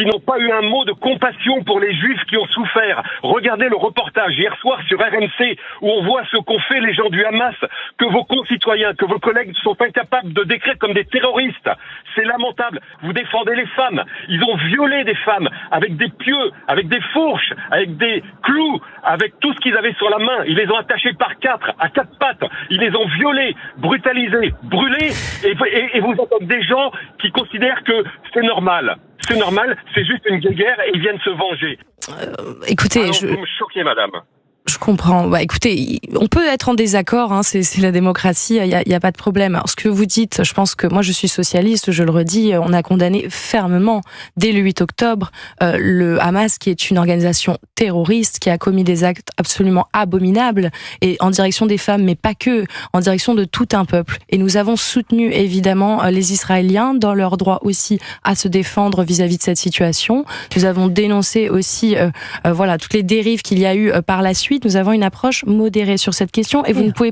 qui n'ont pas eu un mot de compassion pour les Juifs qui ont souffert. Regardez le reportage hier soir sur RMC où on voit ce qu'ont fait les gens du Hamas, que vos concitoyens, que vos collègues sont incapables de décrire comme des terroristes. C'est lamentable. Vous défendez les femmes. Ils ont violé des femmes avec des pieux, avec des fourches, avec des clous, avec tout ce qu'ils avaient sur la main. Ils les ont attachés à quatre pattes. Ils les ont violés, brutalisés, brûlés. Et vous entendez des gens qui considèrent que c'est normal. C'est normal, c'est juste une guerre et ils viennent se venger. Écoutez, vous me choquez, madame. Je comprends. Bah, écoutez, on peut être en désaccord, hein, c'est la démocratie, il y a pas de problème. Alors, ce que vous dites, je pense que moi je suis socialiste, je le redis, on a condamné fermement dès le 8 octobre le Hamas, qui est une organisation terroriste, qui a commis des actes absolument abominables, et en direction des femmes, mais pas que, en direction de tout un peuple. Et nous avons soutenu évidemment les Israéliens dans leur droit aussi à se défendre vis-à-vis de cette situation. Nous avons dénoncé aussi voilà, toutes les dérives qu'il y a eu par la suite. Nous avons une approche modérée sur cette question et vous ne pouvez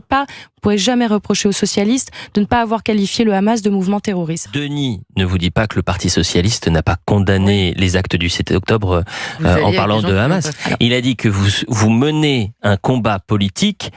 jamais reprocher aux socialistes de ne pas avoir qualifié le Hamas de mouvement terroriste. Denis ne vous dit pas que le Parti socialiste n'a pas condamné les actes du 7 octobre en parlant de Hamas. Il a dit que vous menez un combat politique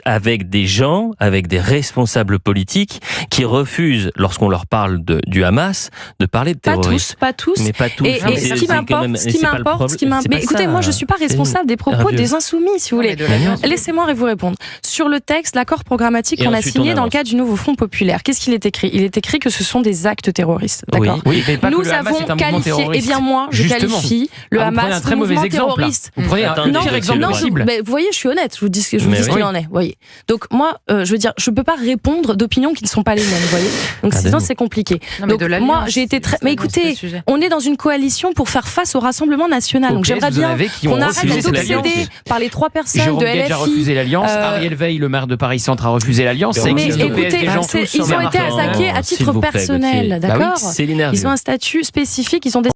avec des gens, avec des responsables politiques qui refusent, lorsqu'on leur parle du Hamas, de parler de terrorisme. Pas tous. Mais pas tous. Et ce qui m'importe, mais écoutez, moi je suis pas responsable des propos des insoumis, si vous voulez. Laissez-moi vous répondre. Sur le texte, l'accord programmatique qu'on a signé dans le cadre du nouveau Front populaire, qu'est-ce qu'il est écrit ? Il est écrit que ce sont des actes terroristes. D'accord ? Oui, mais pas nous que le Hamas avons est un qualifié, mouvement terroriste. eh bien moi, je qualifie le Hamas de mouvement terroriste. Vous prenez un pire exemple possible. Mais vous voyez, je suis honnête, je vous dis ce qu'il en est. Voyez. Donc moi, je veux dire, je peux pas répondre d'opinions qui ne sont pas les miennes, vous voyez. Donc sinon c'est compliqué. Donc moi, j'ai été très. Mais écoutez, on est dans une coalition pour faire face au Rassemblement national. Donc j'aimerais bien qu'on arrête d'être obsédé par les trois personnes Jérôme de Guedj a refusé l'alliance. Ariel Veil, le maire de Paris Centre, a refusé l'alliance. Mais écoutez, ils ont été attaqués à titre personnel, d'accord ? Ils ont un statut spécifique, ils ont des